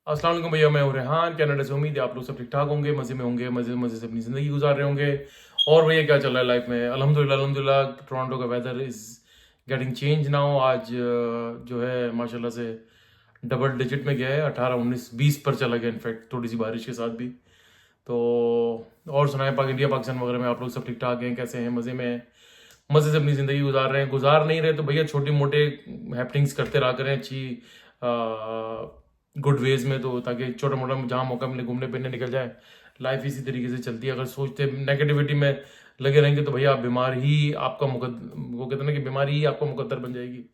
अस्सलाम वालेकुम भैया, मैं हूँ रेहान कनाडा से। उम्मीद है आप लोग सब ठीक ठाक होंगे, मज़े में होंगे, मज़े मज़े से अपनी ज़िंदगी गुजार रहे होंगे। और भैया क्या चल रहा है लाइफ में? अल्हम्दुलिल्लाह अल्हम्दुलिल्लाह, टोरंटो का weather is getting change now. आज जो है माशाल्लाह से डबल डिजिट में गया है, 18 19 20 पर चला गया, इनफैक्ट थोड़ी सी बारिश के साथ भी। तो और सुनाए, इंडिया पाकिस्तान वगैरह में आप लोग सब ठीक ठाक हैं? कैसे हैं? मज़े में हैं? मज़े से अपनी ज़िंदगी गुजार रहे हैं? गुजार नहीं रहे तो भैया छोटी मोटे हैपनिंग्स करते रहा करें, अच्छी गुड वेज में, तो ताकि छोटा मोटा जहाँ मौका मिले घूमने फिरने निकल जाए। लाइफ इसी तरीके से चलती है। अगर सोचते नेगेटिविटी में लगे रहेंगे तो भैया आप बीमार ही आपका वो कहते हैं ना कि बीमारी ही आपका मुकद्दर बन जाएगी।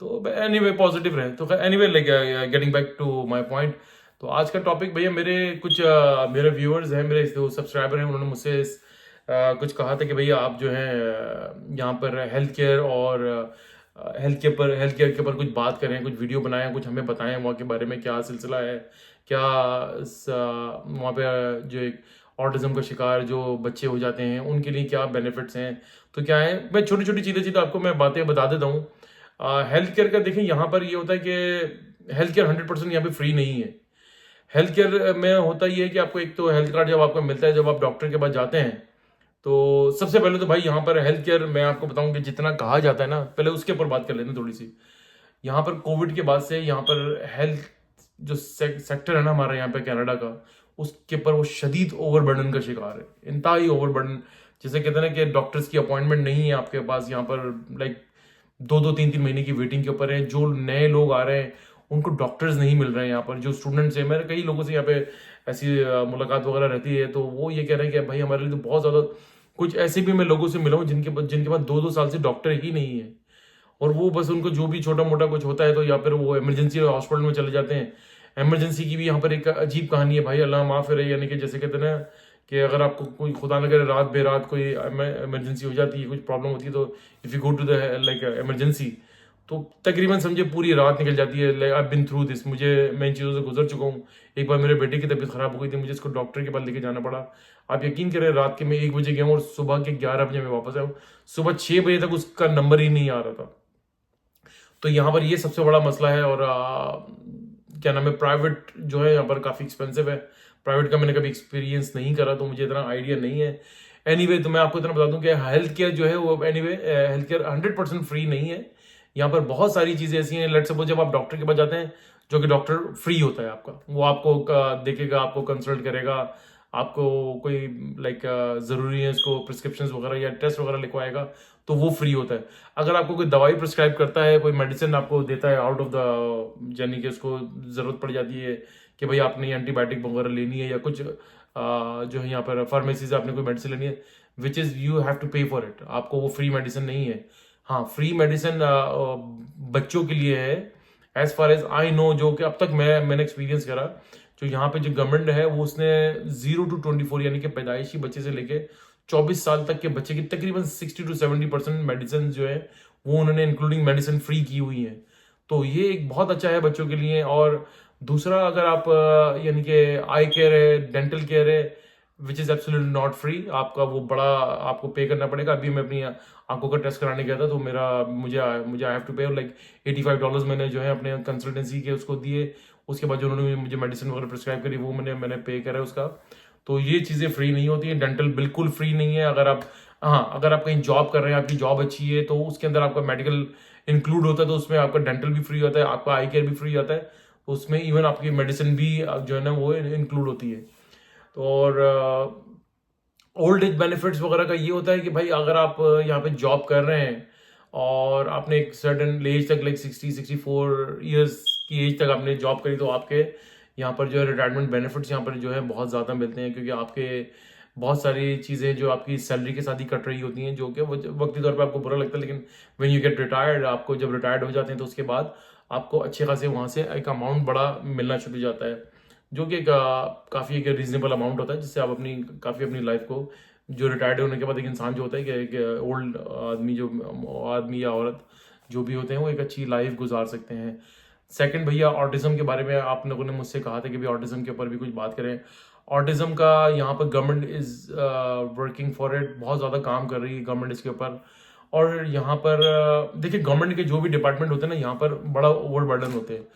तो एनीवे पॉजिटिव रहे। तो anyway like getting back to my point, तो आज का टॉपिक भैया, मेरे व्यूअर्स हैं, मेरे जो सब्सक्राइबर हैं, उन्होंने मुझसे कुछ कहा था कि भैया आप जो है यहाँ पर हेल्थ केयर के ऊपर कुछ बात करें, कुछ वीडियो बनाएं, कुछ हमें बताएं वहाँ के बारे में, क्या सिलसिला है, क्या वहाँ पे जो एक ऑटिज्म का शिकार जो बच्चे हो जाते हैं उनके लिए क्या बेनिफिट्स हैं। तो क्या है, मैं छोटी छोटी चीज़ें आपको मैं बातें बता देता हूँ। हेल्थ केयर का देखिए, यहाँ पर ये होता है कि हेल्थ केयर 100% यहाँ पे फ्री नहीं है। हेल्थ केयर में होता ये है कि आपको एक तो हेल्थ कार्ड जब आपको मिलता है, जब आप डॉक्टर के पास जाते हैं, तो सबसे पहले तो भाई यहाँ पर हेल्थ केयर मैं आपको बताऊं कि जितना कहा जाता है ना, पहले उसके ऊपर बात कर लेते हैं थोड़ी सी। यहाँ पर कोविड के बाद से यहाँ पर हेल्थ जो सेक्टर है ना हमारा यहाँ पे कनाडा का, उसके ऊपर वो शदीद ओवरबर्डन का शिकार है, इंतहाई ओवरबर्डन। जैसे कहते हैं ना कि डॉक्टर्स की अपॉइंटमेंट नहीं है आपके पास यहाँ पर, लाइक 2-2 3-3 महीने की वेटिंग के ऊपर है। जो नए लोग आ रहे हैं उनको डॉक्टर्स नहीं मिल रहे हैं यहाँ पर। जो स्टूडेंट्स हैं, मेरे कई लोगों से यहाँ पे ऐसी मुलाकात वगैरह रहती है, तो वो ये कह रहे हैं कि भाई हमारे लिए तो बहुत ज़्यादा, कुछ ऐसे भी मैं लोगों से मिला हूँ जिनके पास 2-2 साल से डॉक्टर ही नहीं है। और वो बस उनको जो भी छोटा मोटा कुछ होता है तो या फिर वो इमरजेंसी हॉस्पिटल में चले जाते हैं। इमरजेंसी की भी यहाँ पर एक अजीब कहानी है भाई, अल्लाह माफ़ करे, यानी कि जैसे कहते हैं ना कि अगर आपको कोई खुदा न करे रात बेरात कोई इमरजेंसी हो जाती है, कुछ प्रॉब्लम होती है, तो if you go to the like emergency, तो तकरीबन समझे पूरी रात निकल जाती है। Like I been through this, मैं इन चीज़ों से गुजर चुका हूँ। एक बार मेरे बेटे की तबीयत ख़राब हो गई थी, मुझे इसको डॉक्टर के पास लेके जाना पड़ा। आप यकीन करें, रात के मैं 1 बजे गया हूँ और सुबह के 11 बजे मैं वापस आया हूँ। सुबह 6 बजे तक उसका नंबर ही नहीं आ रहा था। तो यहाँ पर ये सबसे बड़ा मसला है। और क्या नाम है, प्राइवेट जो है यहाँ पर काफ़ी एक्सपेंसिव है। प्राइवेट का मैंने कभी एक्सपीरियंस नहीं करा, तो मुझे इतना आइडिया नहीं है। एनीवे तो मैं आपको इतना बता दूं कि हेल्थ केयर जो है वो, हेल्थ केयर 100% फ्री नहीं है। यहाँ पर बहुत सारी चीज़ें ऐसी हैं। लेट्स सपोज जब आप डॉक्टर के पास जाते हैं, जो कि डॉक्टर फ्री होता है आपका, वो आपको देखेगा, आपको कंसल्ट करेगा, आपको कोई लाइक ज़रूरी है इसको प्रिस्क्रिप्शन वगैरह या टेस्ट वगैरह लिखवाएगा, तो वो फ्री होता है। अगर आपको कोई दवाई प्रिस्क्राइब करता है, कोई मेडिसिन आपको देता है आउट ऑफ द, यानी कि उसको ज़रूरत पड़ जाती है कि भाई आपने एंटीबायोटिक वगैरह लेनी है या कुछ जो है यहाँ पर फार्मेसी से आपने कोई मेडिसिन लेनी है, which is you have to pay for it, आपको वो फ्री मेडिसिन नहीं है। हाँ, फ्री मेडिसिन बच्चों के लिए है, as far as I know, जो कि अब तक मैंने एक्सपीरियंस करा। जो यहाँ पे जो गवर्नमेंट है वो उसने 0 to 24, यानी कि पैदाइशी बच्चे से लेके 24 साल तक के बच्चे की तकरीबन 60 to 70% मेडिसिन जो है वो उन्होंने इंक्लूडिंग मेडिसिन फ्री की हुई है। तो ये एक बहुत अच्छा है बच्चों के लिए। और दूसरा, अगर आप यानी कि आई केयर है, डेंटल केयर है, which is absolutely not free, आपका वो बड़ा आपको पे करना पड़ेगा। अभी मैं अपनी आंखों का टेस्ट कराने गया था, तो मुझे आई हैव टू पे लाइक $85 मैंने जो है अपने कंसल्टेंसी के उसको दिए। उसके बाद जो उन्होंने मुझे मेडिसिन वगैरह प्रिस्क्राइब करी वो मैंने पे करा है उसका। तो ये चीज़ें फ्री नहीं होती हैं। डेंटल बिल्कुल फ्री नहीं है। अगर आप, हाँ, अगर आप कहीं जॉब कर रहे हैं, आपकी जॉब अच्छी है, तो उसके अंदर आपका मेडिकल इंक्लूड होता है, तो उसमें आपका डेंटल भी फ्री होता है, आपका आई केयर भी फ्री होता है, तो उसमें इवन आपकी मेडिसिन भी जो है ना वो इंक्लूड होती है। तो और ओल्ड एज बेनिफिट्स वगैरह का ये होता है कि भाई अगर आप यहाँ पे जॉब कर रहे हैं और आपने एक सर्टन एज तक, लाइक 60-64 ईयर्स की एज तक आपने जॉब करी, तो आपके यहाँ पर जो है रिटायरमेंट बेनिफिट्स यहाँ पर जो है बहुत ज़्यादा मिलते हैं, क्योंकि आपके बहुत सारी चीज़ें जो आपकी सैलरी के साथ ही कट रही होती हैं, जो कि वक्ती तौर पे आपको बुरा लगता है, लेकिन व्हेन यू गेट रिटायर्ड, आपको जब रिटायर्ड हो जाते हैं तो उसके बाद आपको अच्छे खासे वहाँ से एक अमाउंट बड़ा मिलना शुरू हो जाता है, जो कि काफ़ी एक रीजनेबल अमाउंट होता है, जिससे आप काफ़ी अपनी लाइफ को, जो रिटायर्ड होने के बाद एक इंसान जो होता है कि एक ओल्ड आदमी या औरत जो भी होते हैं वो एक अच्छी लाइफ गुजार सकते हैं। सेकंड भैया, ऑटिज्म के बारे में आप लोगों ने मुझसे कहा था कि भाई ऑटिज्म के ऊपर भी कुछ बात करें। ऑटिज्म का यहाँ पर government is working for it, बहुत ज़्यादा काम कर रही है गवर्नमेंट इसके ऊपर। और यहाँ पर देखिए, गवर्नमेंट के जो भी डिपार्टमेंट होते हैं ना, यहाँ पर बड़ा ओवरबर्डन होते हैं।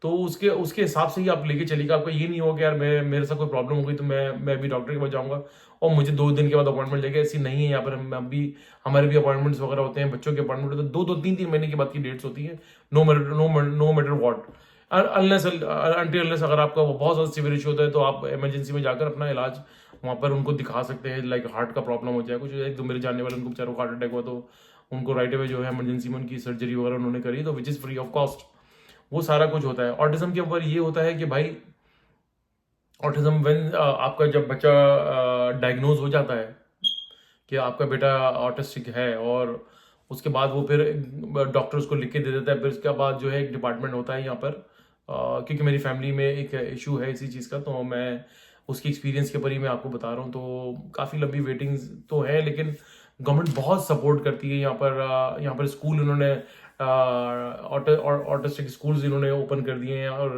तो उसके उसके हिसाब से ही आप लेके चलिएगा। आपको ये नहीं होगा कि यार मैं मेरे साथ कोई प्रॉब्लम हो गई तो मैं भी डॉक्टर के पास जाऊँगा और मुझे 2 दिन के बाद अपॉइंटमेंट लेके, ऐसी नहीं है यहाँ पर। हम अभी हमारे भी अपॉइंटमेंट्स वगैरह होते हैं, बच्चों के अपॉइंटमेंट होते हैं, 2-2 3-3 महीने के बाद की डेट्स होती हैं, no matter what. Unless until unless अगर आपका बहुत ज़्यादा सीवियर इश्यू होता है तो आप इमरजेंसी में जाकर अपना इलाज वहाँ पर उनको दिखा सकते हैं। लाइक हार्ट का प्रॉब्लम हो जाए कुछ, एक दो मेरे जानने वाले उनको बेचारों को हार्ट अटैक हुआ तो उनको राइट अवे जो है इमरजेंसी में उनकी सर्जरी वगैरह उन्होंने करी, तो which is free of cost. वो सारा कुछ होता है। ऑटिज्म के ऊपर ये होता है कि भाई ऑटिज्म व्हेन आपका जब बच्चा डायग्नोज हो जाता है कि आपका बेटा ऑटिस्टिक है, और उसके बाद वो फिर डॉक्टर उसको लिख के दे देता है। फिर उसके बाद जो है एक डिपार्टमेंट होता है यहाँ पर, क्योंकि मेरी फैमिली में एक इशू है इसी चीज़ का, तो मैं उसकी एक्सपीरियंस के ऊपर ही मैं आपको बता रहा हूँ। तो काफ़ी लंबी वेटिंग्स तो है, लेकिन गवर्नमेंट बहुत सपोर्ट करती है यहाँ पर स्कूल उन्होंने ऑटिस्टिक स्कूल्स इन्होंने ओपन कर दिए हैं, और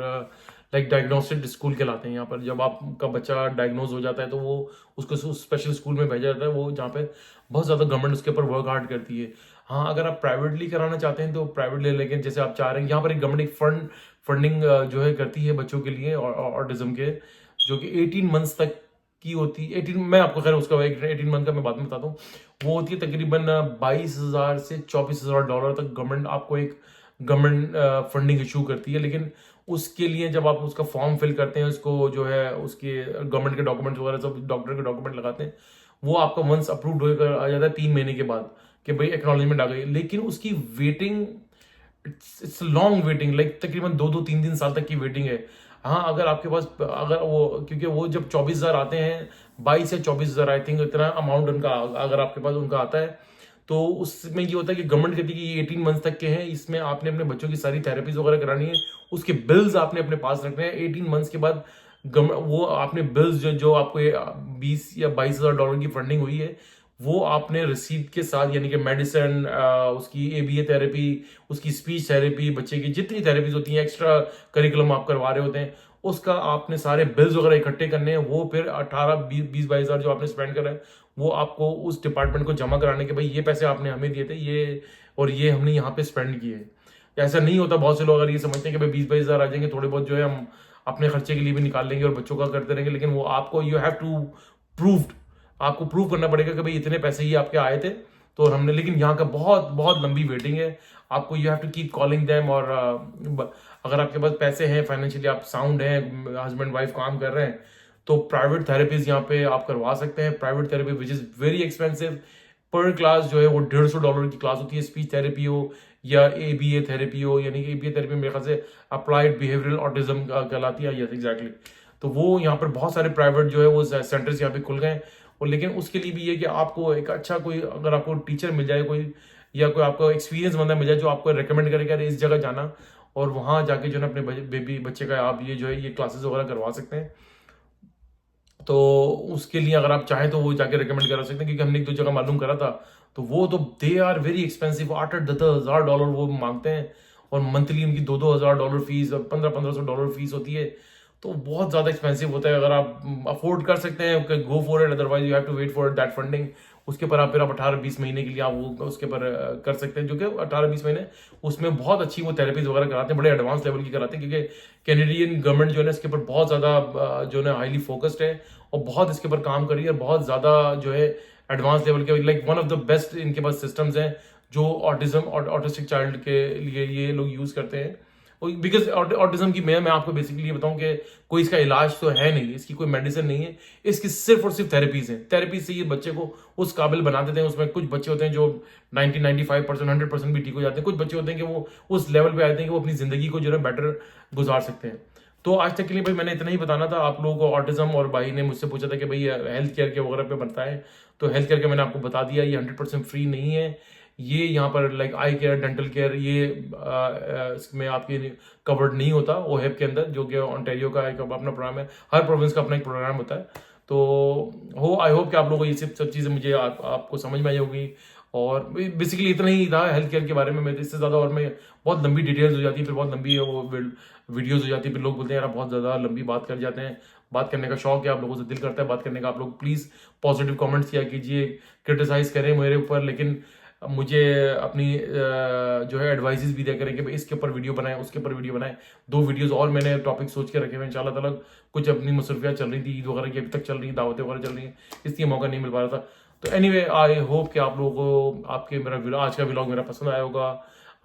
लाइक डायग्नोस्टिक स्कूल कहलाते हैं यहाँ पर। जब आपका बच्चा डायग्नोज हो जाता है तो वो उसको स्पेशल स्कूल में भेजा जाता है, वो जहाँ पे बहुत ज़्यादा गवर्नमेंट उसके ऊपर वर्क हार्ड करती है। हाँ, अगर आप प्राइवेटली कराना चाहते हैं तो प्राइवेट ले, लेकिन जैसे आप चाह रहे हैं यहाँ पर एक गवर्नमेंट एक फंडिंग जो है करती है बच्चों के लिए ऑटिज्म के, जो कि 18 मंथ्स तक की होती है। 18, मैं आपको खैर उसका 18 मंथ का मैं बाद में बताता हूँ। वो होती है तकरीबन 22,000 से $24,000 तक गवर्नमेंट आपको एक गवर्नमेंट फंडिंग इशू करती है। लेकिन उसके लिए जब आप उसका फॉर्म फिल करते हैं, उसको जो है उसके गवर्नमेंट के डॉक्यूमेंट्स वगैरह सब डॉक्टर के डॉक्यूमेंट लगाते हैं, वो आपका वंस अप्रूव्ड होकर आ जाता है 3 महीने के बाद कि भाई एक्नॉलेजमेंट आ गई। लेकिन उसकी waiting, it's long waiting, like तकरीबन 2-2 3-3 साल तक की वेटिंग है। हाँ, अगर आपके पास अगर वो, क्योंकि वो जब 24,000 आते हैं, 22 या 24,000 आई थिंक इतना अमाउंट उनका अगर आपके पास उनका आता है, तो उसमें ये होता है कि गवर्नमेंट कहती है कि ये 18 मंथ्स तक के हैं, इसमें आपने अपने बच्चों की सारी थेरेपीज वगैरह करानी है, उसके बिल्स आपने अपने पास रखने हैं। 18 मंथ्स के बाद वो आपने बिल्स जो आपको 20 या $22,000 की फंडिंग हुई है, वो आपने रिसीप्ट के साथ, यानी कि मेडिसिन, उसकी ABA थेरेपी, उसकी स्पीच थेरेपी, बच्चे की जितनी थेरेपीज होती हैं, एक्स्ट्रा करिकुलम आप करवा रहे होते हैं, उसका आपने सारे बिल्स वगैरह इकट्ठे करने हैं। वो फिर 18-20-22,000 जो आपने स्पेंड करा है, वो आपको उस डिपार्टमेंट को जमा कराने के, भाई ये पैसे आपने हमें दिए थे, ये और ये हमने यहाँ पे स्पेंड किए। ऐसा नहीं होता। बहुत से लोग अगर ये समझते हैं कि भाई 20-22,000 आ जाएंगे, थोड़े बहुत जो है हम अपने खर्चे के लिए भी निकाल लेंगे और बच्चों का करते रहेंगे, लेकिन वो आपको यू हैव टू प्रूव्ड, आपको प्रूव करना पड़ेगा कि भाई इतने पैसे ही आपके आए थे तो हमने। लेकिन यहाँ का बहुत बहुत लंबी वेटिंग है। आपको you have to keep calling them, और अगर आपके पास पैसे हैं, फाइनेंशियली आप साउंड हैं, हस्बैंड वाइफ काम कर रहे हैं, तो प्राइवेट थेरेपीज यहाँ पे आप करवा सकते हैं। Private therapy which is very expensive. पर क्लास जो है वो $150 की क्लास होती है। स्पीच थेरेपी हो या ABA थेरेपी हो, यानी कि ABA थेरेपी मेरे ख्याल से अप्लाइड बिहेवियरल ऑटिज्म कहलाती है। Yes, exactly. तो वो यहाँ पर बहुत सारे प्राइवेट जो है वो सेंटर्स यहाँ पे खुल गए हैं। और लेकिन उसके लिए भी ये कि आपको एक अच्छा कोई, अगर आपको टीचर मिल जाए कोई, या कोई आपको एक्सपीरियंस बंदा मिल जाए जो आपको रेकमेंड करे कि अरे इस जगह जाना, और वहाँ जाके जो है अपने बेबी बच्चे का आप ये जो है ये क्लासेस वगैरह करवा सकते हैं। तो उसके लिए अगर आप चाहें तो वो जाके रिकमेंड करा सकते हैं, क्योंकि हमने एक दो जगह मालूम करा था, तो वो तो दे आर वेरी एक्सपेंसिव। 8-10,000 वो मांगते हैं, और मंथली उनकी $2,000 फीस और $1,500-1,500 फीस होती है। तो बहुत ज़्यादा एक्सपेंसिव होता है। अगर आप अफोर्ड कर सकते हैं, go for it, otherwise you have to wait for that funding. उसके ऊपर आप फिर आप 18-20 महीने के लिए आप वो उसके ऊपर कर सकते हैं, जो कि 18-20 महीने उसमें बहुत अच्छी वो थेरेपीज वगैरह कराते हैं, बड़े एडवांस लेवल की कराते हैं, क्योंकि कैनेडियन गवर्नमेंट जो है ना इसके ऊपर बहुत ज़्यादा जो है हाईली फोकस्ड है, और बहुत इसके ऊपर काम कर रही है, और बहुत ज़्यादा जो है एडवांस लेवल के, like one of the best इनके पास सिस्टम्स हैं जो ऑटिस्टिक चाइल्ड के लिए ये लोग यूज़ करते हैं। बिकॉज ऑटिज्म की मैं आपको बेसिकली ये बताऊं कि कोई इसका इलाज तो है नहीं, इसकी कोई मेडिसिन नहीं है, इसकी सिर्फ और सिर्फ थेरेपीज हैं। थेरेपी से ये बच्चे को उस काबिल बना देते हैं। उसमें कुछ बच्चे होते हैं जो 90-95%, 100% भी ठीक हो जाते हैं। कुछ बच्चे होते हैं कि वो उस लेवल पे आते हैं कि वो अपनी जिंदगी को जो है बेटर गुजार सकते हैं। तो आज तक के लिए भाई मैंने इतना ही बताना था आप लोगों को ऑटिज्म। और भाई ने मुझसे पूछा था कि भाई हेल्थ केयर के वगैरह पे बनता है, तो हेल्थ केयर के मैंने आपको बता दिया, ये 100% फ्री नहीं है। ये यहाँ पर like I care, dental care, ये इसमें आपके कवर्ड नहीं होता ओहेप के अंदर, जो कि ऑन्टेरियो का एक अपना प्रोग्राम है। हर प्रोविंस का अपना एक प्रोग्राम होता है। तो आई होप कि आप लोगों को ये सब चीज़ें मुझे आपको समझ में आई होगी। और बेसिकली इतना ही था हेल्थ केयर के बारे में। मैं इससे ज़्यादा, और मैं बहुत लंबी डिटेल्स हो जाती है, फिर बहुत लंबी वो वीडियोज़ हो जाती है, फिर लोग बोलते हैं यार बहुत ज़्यादा लंबी बात कर जाते हैं। बात करने का शौक है, आप लोगों से दिल करता है बात करने का। आप लोग प्लीज़ पॉजिटिव कमेंट्स किया कीजिए, क्रिटिसाइज़ करें मेरे ऊपर, लेकिन मुझे अपनी जो है एडवाइजेस भी दिया करें कि भाई इसके ऊपर वीडियो बनाएं, उसके ऊपर वीडियो बनाएं। 2 वीडियोस और मैंने टॉपिक सोच के रखे हुए हैं इंशाल्लाह ताला। कुछ अपनी मसरूफियात चल रही थी, ईद वगैरह की अभी तक चल रही है, दावतें वगैरह चल रही हैं, इसलिए मौका नहीं मिल पा रहा था। तो एनीवे आई होप कि आप लोगों को आपके मेरा आज का व्लॉग मेरा पसंद आया होगा।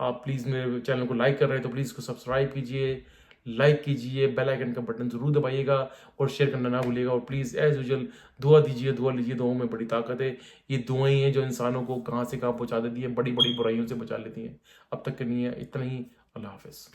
आप प्लीज़ मेरे चैनल को लाइक कर रहे हैं तो प्लीज़ इसको सब्सक्राइब कीजिए, लाइक कीजिए, बेल आइकन का बटन ज़रूर दबाइएगा और शेयर करना ना भूलिएगा। और प्लीज़ एज़ यूजुअल दुआ दीजिए, दुआ लीजिए, दुआओं में बड़ी ताकत है। ये दुआएं हैं जो इंसानों को कहाँ से कहाँ पहुँचा देती है, बड़ी बड़ी बुराइयों से बचा लेती हैं। अब तक के लिए इतना ही। अल्लाह हाफ़िज़।